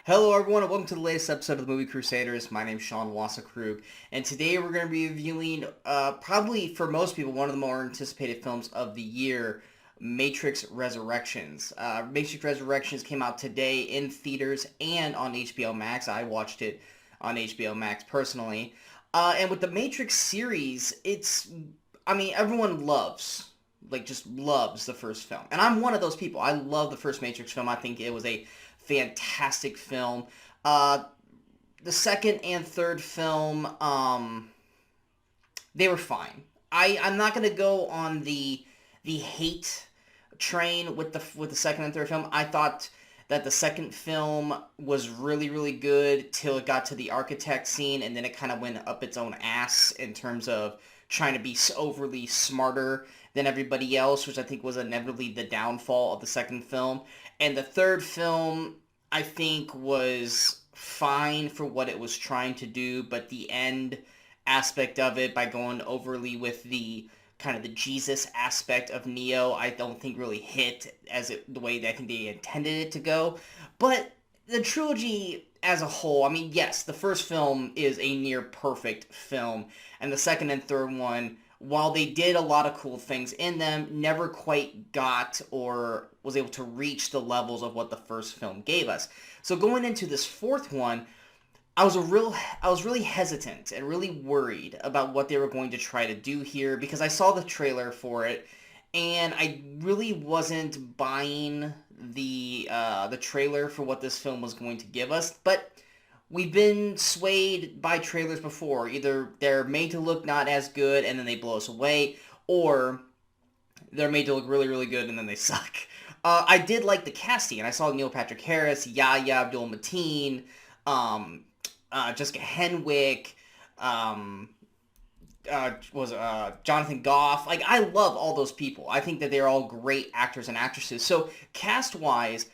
Hello everyone and welcome to the latest episode of the Movie Crusaders. My name's Sean Wasserkrug, and today we're going to be reviewing, probably for most people, one of the more anticipated films of the year, Matrix Resurrections. Matrix Resurrections came out today in theaters and on HBO Max. I watched it on HBO Max personally. And with the Matrix series, everyone just loves the first film. And I'm one of those people. I love the first Matrix film. I think it was a fantastic film. The second and third film, they were fine. I'm not gonna go on the hate train with the second and third film. I thought that the second film was really good till it got to the architect scene, and then it kind of went up its own ass in terms of trying to be overly smarter than everybody else, which I think was inevitably the downfall of the second film. And the third film, I think, was fine for what it was trying to do, but the end aspect of it, by going overly with the kind of the Jesus aspect of Neo, I don't think really hit the way that I think they intended it to go. But the trilogy as a whole, I mean, yes, the first film is a near perfect film, and the second and third one, while they did a lot of cool things in them, never quite got or was able to reach the levels of what the first film gave us. So going into this fourth one, I was really hesitant and really worried about what they were going to try to do here, because I saw the trailer for it and I really wasn't buying the trailer for what this film was going to give us. But we've been swayed by trailers before. Either they're made to look not as good and then they blow us away, or they're made to look really good and then they suck. I did like the casting, and I saw Neil Patrick Harris, Yahya Abdul-Mateen, Jessica Henwick, Jonathan Goff. Like, I love all those people. I think that they're all great actors and actresses. So cast-wise,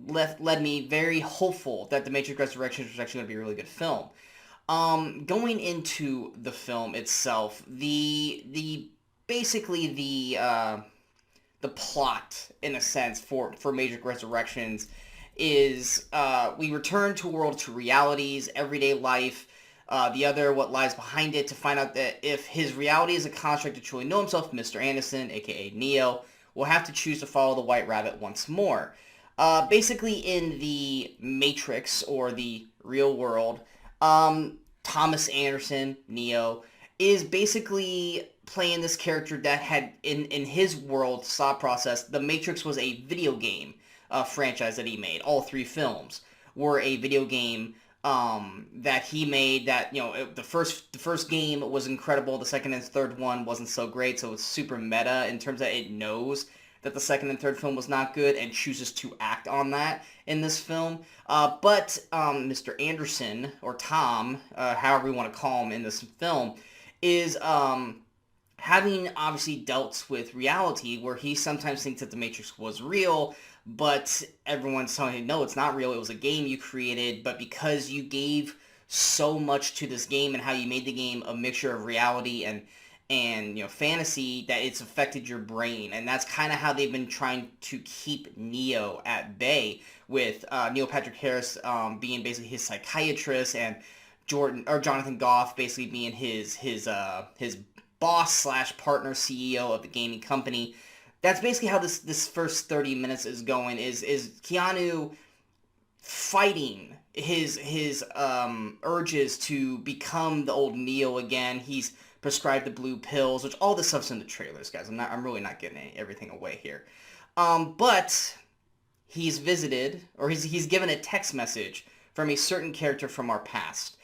led me very hopeful that The Matrix Resurrections was actually going to be a really good film. Going into the film itself, basically the plot, in a sense, for Matrix Resurrections is we return to a world, to realities, everyday life, the other, what lies behind it, to find out that if his reality is a construct to truly know himself, Mr. Anderson, aka Neo, will have to choose to follow the White Rabbit once more. Basically, in the Matrix, or the real world, Thomas Anderson, Neo, is basically playing this character that had, in his world thought process, the Matrix was a video game franchise that he made. All three films were a video game that he made. That, the first game was incredible. The second and third one wasn't so great, so it's super meta in terms that it knows that the second and third film was not good and chooses to act on that in this film. But Mr. Anderson, or Tom, however you want to call him in this film, is having obviously dealt with reality, where he sometimes thinks that the Matrix was real, but everyone's telling him, no, it's not real. It was a game you created, but because you gave so much to this game and how you made the game a mixture of reality and fantasy, that it's affected your brain. And that's kind of how they've been trying to keep Neo at bay, with Neil Patrick Harris being basically his psychiatrist, and Jonathan Goff basically being his boss slash partner, CEO of the gaming company. That's basically how this first 30 minutes is going. Is Keanu fighting his urges to become the old Neo again. He's prescribed the blue pills, which all this stuff's in the trailers, guys. I'm really not getting everything away here. But he's visited, or he's given a text message from a certain character from our past,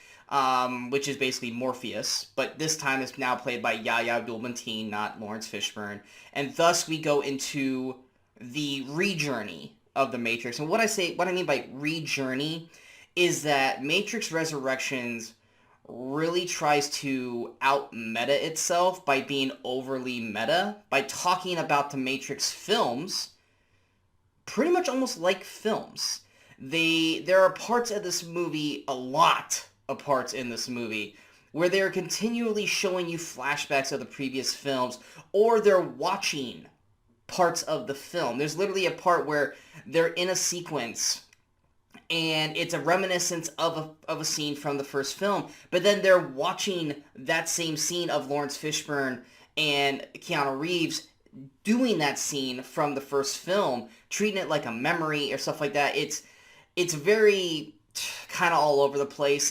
which is basically Morpheus, but this time it's now played by Yahya Abdul-Mateen, not Lawrence Fishburne, and thus we go into the re-journey of the Matrix. And what I mean by re-journey is that Matrix Resurrections really tries to out-meta itself by being overly meta, by talking about the Matrix films pretty much almost like films. There are parts of this movie, a lot of parts in this movie, where they're continually showing you flashbacks of the previous films, or they're watching parts of the film. There's literally a part where they're in a sequence and it's a reminiscence of a scene from the first film, but then they're watching that same scene of Lawrence Fishburne and Keanu Reeves doing that scene from the first film, treating it like a memory or stuff like that. It's very kind of all over the place.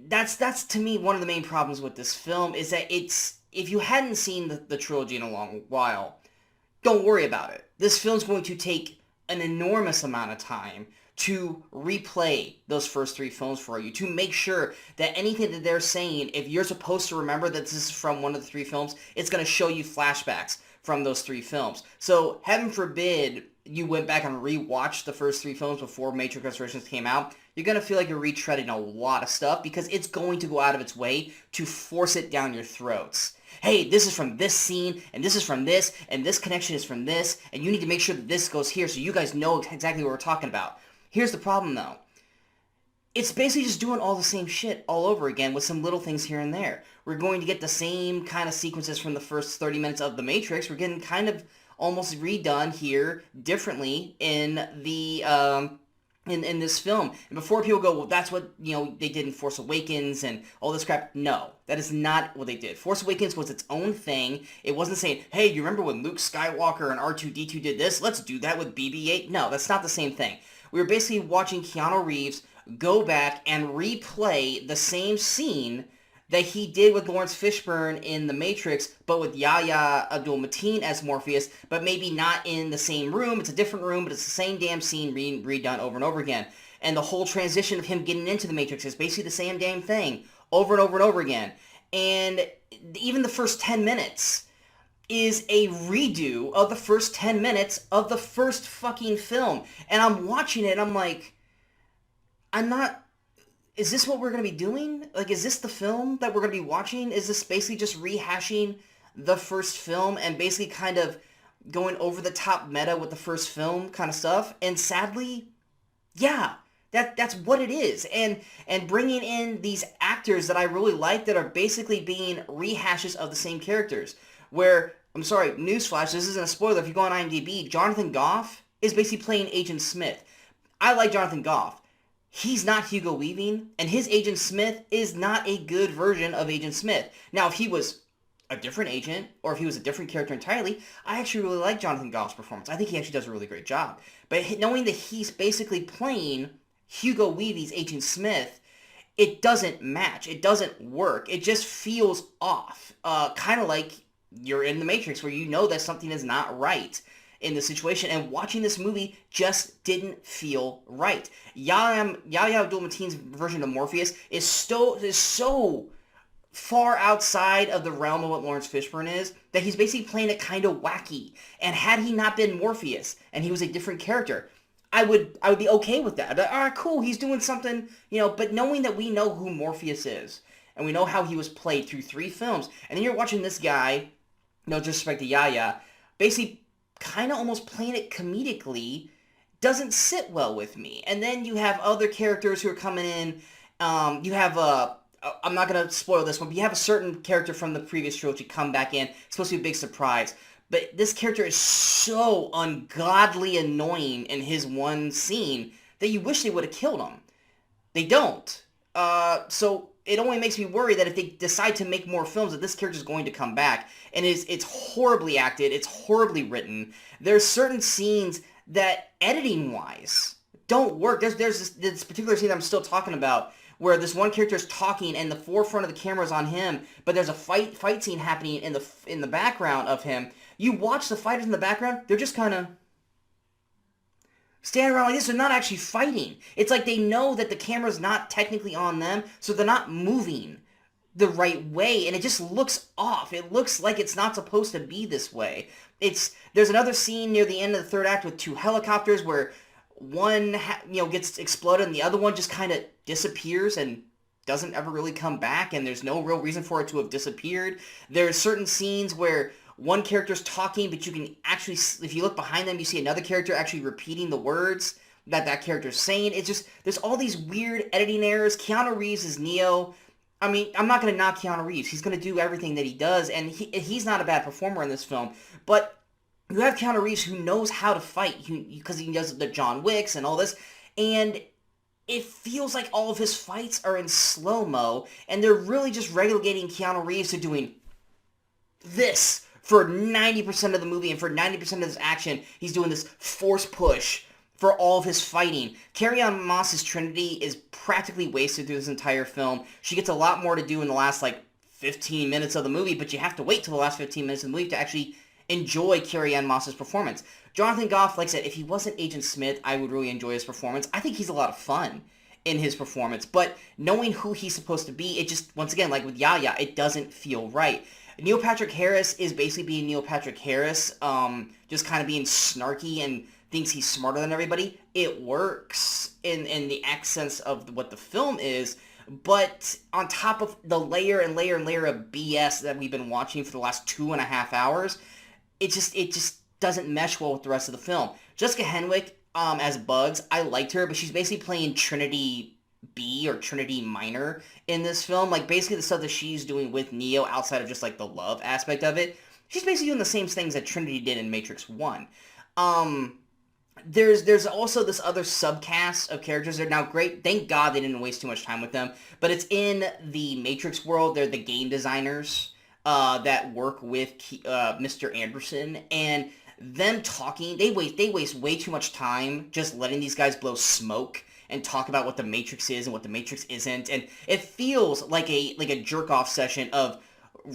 That's to me one of the main problems with this film, is that it's, if you hadn't seen the trilogy in a long while, don't worry about it. This film's going to take an enormous amount of time to replay those first three films for you, to make sure that anything that they're saying, if you're supposed to remember that this is from one of the three films, it's going to show you flashbacks from those three films. So, heaven forbid you went back and rewatched the first three films before Matrix Resurrections came out, you're going to feel like you're retreading a lot of stuff, because it's going to go out of its way to force it down your throats. Hey, this is from this scene, and this is from this, and this connection is from this, and you need to make sure that this goes here so you guys know exactly what we're talking about. Here's the problem, though. It's basically just doing all the same shit all over again with some little things here and there. We're going to get the same kind of sequences from the first 30 minutes of The Matrix. We're getting kind of almost redone here differently in the in this film. And before people go, well, that's what, they did in Force Awakens and all this crap. No, that is not what they did. Force Awakens was its own thing. It wasn't saying, hey, you remember when Luke Skywalker and R2-D2 did this? Let's do that with BB-8. No, that's not the same thing. We were basically watching Keanu Reeves go back and replay the same scene that he did with Lawrence Fishburne in The Matrix, but with Yahya Abdul-Mateen as Morpheus, but maybe not in the same room. It's a different room, but it's the same damn scene redone over and over again. And the whole transition of him getting into The Matrix is basically the same damn thing over and over and over again. And even the first 10 minutes is a redo of the first 10 minutes of the first fucking film. And I'm watching it and I'm like, is this what we're going to be doing? Like, is this the film that we're going to be watching? Is this basically just rehashing the first film and basically kind of going over the top meta with the first film kind of stuff? And sadly, yeah, that's what it is. And bringing in these actors that I really like that are basically being rehashes of the same characters. Where, I'm sorry, newsflash, this isn't a spoiler. If you go on IMDb, Jonathan Goff is basically playing Agent Smith. I like Jonathan Goff. He's not Hugo Weaving, and his Agent Smith is not a good version of Agent Smith. Now, if he was a different agent, or if he was a different character entirely, I actually really like Jonathan Goff's performance. I think he actually does a really great job. But knowing that he's basically playing Hugo Weaving's Agent Smith, it doesn't match. It doesn't work. It just feels off. Kind of like you're in The Matrix, where you know that something is not right in the situation, and watching this movie just didn't feel right. Yahya Abdul-Mateen's version of Morpheus is so far outside of the realm of what Lawrence Fishburne is, that he's basically playing it kind of wacky. And had he not been Morpheus, and he was a different character, I would be okay with that. All right, cool, he's doing something, but knowing that we know who Morpheus is, and we know how he was played through 3 films, and then you're watching this guy, no disrespect to Yahya, basically kind of almost playing it comedically, doesn't sit well with me. And then you have other characters who are coming in. You have I'm not going to spoil this one, but you have a certain character from the previous trilogy come back in. It's supposed to be a big surprise. But this character is so ungodly annoying in his one scene that you wish they would have killed him. They don't. So it only makes me worry that if they decide to make more films, that this character is going to come back. And it's horribly acted. It's horribly written. There's certain scenes that, editing-wise, don't work. There's this particular scene that I'm still talking about, where this one character is talking and the forefront of the camera is on him, but there's a fight scene happening in the background of him. You watch the fighters in the background, they're just kind of standing around like this. They're not actually fighting. It's like they know that the camera's not technically on them, so they're not moving the right way, and it just looks off. It looks like it's not supposed to be this way. There's another scene near the end of the third act with 2 helicopters where one gets exploded and the other one just kind of disappears and doesn't ever really come back, and there's no real reason for it to have disappeared. There's certain scenes where one character's talking, but you can actually, if you look behind them, you see another character actually repeating the words that character's saying. It's just, there's all these weird editing errors. Keanu Reeves is Neo. I mean, I'm not going to knock Keanu Reeves. He's going to do everything that he does, and he's not a bad performer in this film. But you have Keanu Reeves who knows how to fight because he does the John Wicks and all this, and it feels like all of his fights are in slow-mo, and they're really just relegating Keanu Reeves to doing this for 90% of the movie, and for 90% of this action, he's doing this force push for all of his fighting. Carrie-Anne Moss's Trinity is practically wasted through this entire film. She gets a lot more to do in the last, 15 minutes of the movie, but you have to wait till the last 15 minutes of the movie to actually enjoy Carrie-Anne Moss's performance. Jonathan Goff, like I said, if he wasn't Agent Smith, I would really enjoy his performance. I think he's a lot of fun in his performance, but knowing who he's supposed to be, it just, once again, like with Yaya, it doesn't feel right. Neil Patrick Harris is basically being Neil Patrick Harris, just kind of being snarky and thinks he's smarter than everybody. It works in the accents of what the film is, but on top of the layer and layer and layer of BS that we've been watching for the last 2.5 hours, it just doesn't mesh well with the rest of the film. Jessica Henwick, as Bugs, I liked her, but she's basically playing Trinity B or Trinity Minor in this film. Like, basically the stuff that she's doing with Neo outside of just, the love aspect of it, she's basically doing the same things that Trinity did in Matrix 1. There's also this other subcast of characters. They're now great. Thank God they didn't waste too much time with them. But it's in the Matrix world. They're the game designers that work with Mr. Anderson, and them talking. They waste way too much time just letting these guys blow smoke and talk about what the Matrix is and what the Matrix isn't. And it feels like a jerk off session of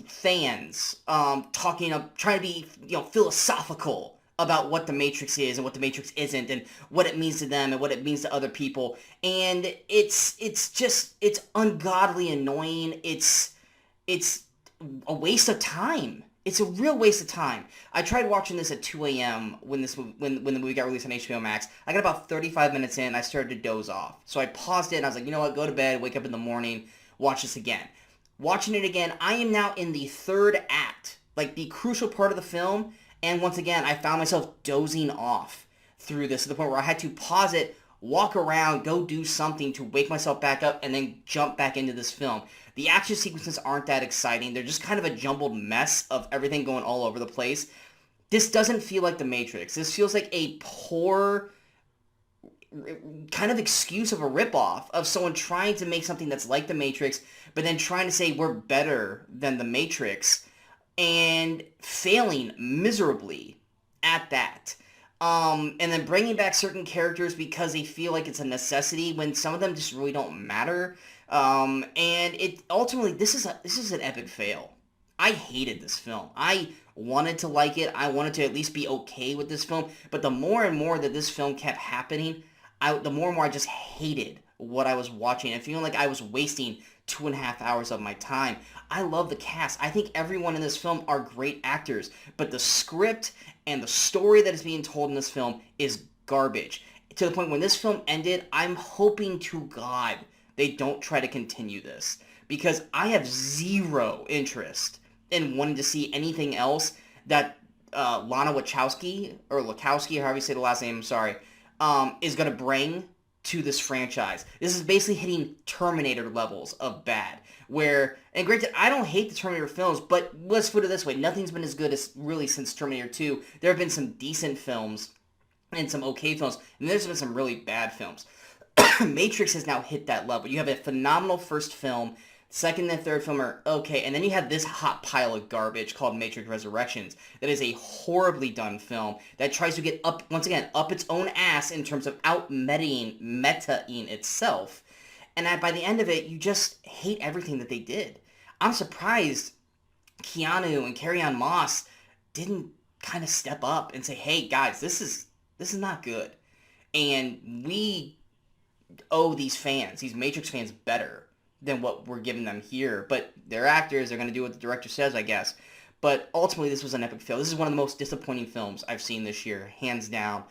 fans talking, trying to be philosophical about what the Matrix is and what the Matrix isn't, and what it means to them and what it means to other people. And it's ungodly annoying. It's a waste of time. It's a real waste of time. I tried watching this at 2 a.m. when the movie got released on HBO Max. I got about 35 minutes in, I started to doze off. So I paused it and I was like, you know what, go to bed, wake up in the morning, watch this again. Watching it again, I am now in the third act, the crucial part of the film, and once again, I found myself dozing off through this to the point where I had to pause it, walk around, go do something to wake myself back up, and then jump back into this film. The action sequences aren't that exciting. They're just kind of a jumbled mess of everything going all over the place. This doesn't feel like The Matrix. This feels like a poor kind of excuse of a ripoff of someone trying to make something that's like The Matrix, but then trying to say we're better than The Matrix, and failing miserably at that. And then bringing back certain characters because they feel like it's a necessity when some of them just really don't matter. And it ultimately, this is an epic fail. I hated this film. I wanted to like it. I wanted to at least be okay with this film. But the more and more that this film kept happening, the more and more I just hated what I was watching and feeling like I was wasting 2.5 hours of my time. I love the cast. I think everyone in this film are great actors, but the script and the story that is being told in this film is garbage. To the point when this film ended, I'm hoping to God they don't try to continue this, because I have zero interest in wanting to see anything else that Lana Wachowski, or Lukowski, however you say the last name, I'm sorry, is going to bring to this franchise. This is basically hitting Terminator levels of bad. Where, and granted, I don't hate the Terminator films, but let's put it this way, nothing's been as good as really since Terminator 2. There have been some decent films and some okay films, and there's been some really bad films. Matrix has now hit that level. You have a phenomenal first film, second and third film are okay, and then you have this hot pile of garbage called Matrix Resurrections that is a horribly done film that tries to get up, once again, up its own ass in terms of meta-ing itself. And by the end of it, you just hate everything that they did. I'm surprised Keanu and Carrie-Anne Moss didn't kind of step up and say, hey, guys, this is not good. And we owe these fans, these Matrix fans, better than what we're giving them here. But they're actors. They're going to do what the director says, I guess. But ultimately, this was an epic fail. This is one of the most disappointing films I've seen this year, hands down.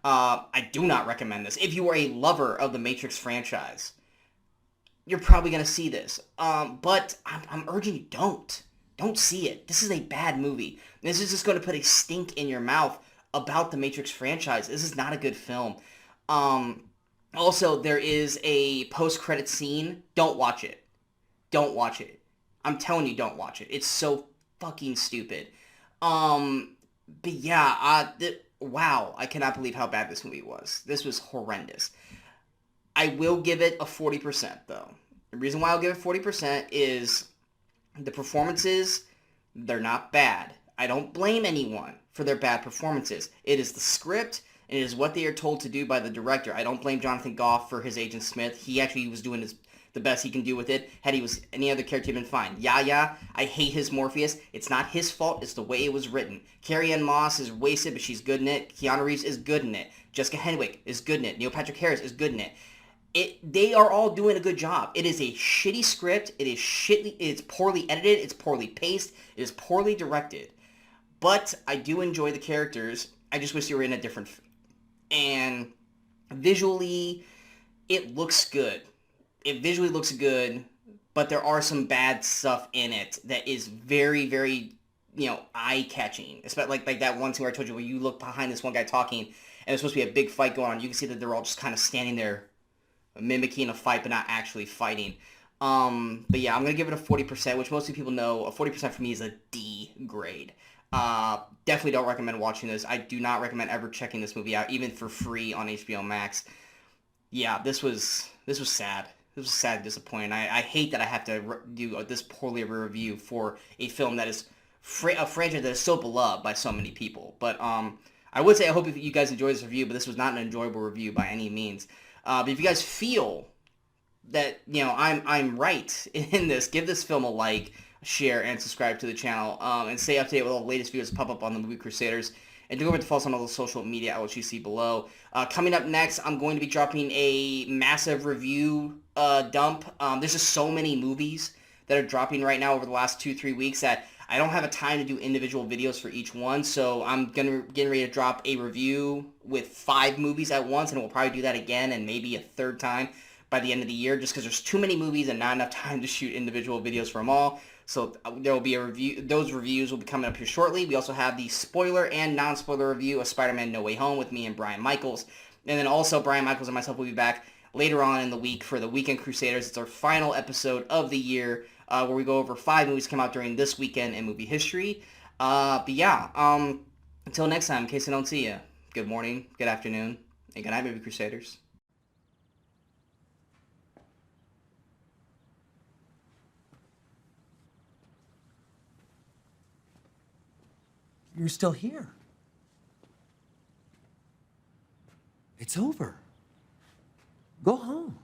I do not recommend this. If you are a lover of the Matrix franchise, you're probably going to see this. But I'm urging you, don't see it. This is a bad movie. This is just going to put a stink in your mouth about the Matrix franchise. This is not a good film. Also, there is a post-credit scene. Don't watch it. Don't watch it. I'm telling you, don't watch it. It's so fucking stupid. But yeah, wow, I cannot believe how bad this movie was. This was horrendous. I will give it a 40% though. The reason why I'll give it 40% is the performances, they're not bad. I don't blame anyone for their bad performances. It is the script and it is what they are told to do by the director. I don't blame Jonathan Goff for his Agent Smith. He actually was doing the best he can do with it. Had he was any other character, he'd been fine. Yaya, I hate his Morpheus. It's not his fault. It's the way it was written. Carrie-Anne Moss is wasted, but she's good in it. Keanu Reeves is good in it. Jessica Henwick is good in it. Neil Patrick Harris is good in it. They are all doing a good job. It is a shitty script. It's poorly edited. It's poorly paced. It is poorly directed. But I do enjoy the characters. I just wish they were in a different. And visually, it looks good. It visually looks good, but there are some bad stuff in it that is very, very, eye catching. Especially like that one scene where I told you where you look behind this one guy talking, and there's supposed to be a big fight going on. You can see that they're all just kind of standing there mimicking a fight but not actually fighting. But yeah, I'm going to give it a 40%, which most people know a 40% for me is a D grade. Definitely don't recommend watching this. I do not recommend ever checking this movie out, even for free on HBO Max. Yeah, this was sad. This was sad and disappointing. I hate that I have to do this poorly of a review for a film that is a franchise that is so beloved by so many people. But I would say I hope you guys enjoyed this review, but this was not an enjoyable review by any means. But if you guys feel that I'm right in this, give this film a like, share, and subscribe to the channel, and stay up to date with all the latest videos that pop up on the Movie Crusaders. And don't forget to follow us on all the social media outlets you see below. Coming up next, I'm going to be dropping a massive review dump. There's just so many movies that are dropping right now over the last 2-3 weeks that I don't have a time to do individual videos for each one. So I'm getting ready to drop a review with 5 movies at once, and we'll probably do that again and maybe a third time by the end of the year, just because there's too many movies and not enough time to shoot individual videos for them all. So there will be a review. Those reviews will be coming up here shortly. We also have the spoiler and non-spoiler review of Spider-Man No Way Home with me and Brian Michaels. And then also Brian Michaels and myself will be back later on in the week for the Weekend Crusaders. It's our final episode of the year where we go over 5 movies come out during this weekend in movie history. But yeah, until next time, in case I don't see you, good morning, good afternoon, and good night, Movie Crusaders. You're still here. It's over. Go home.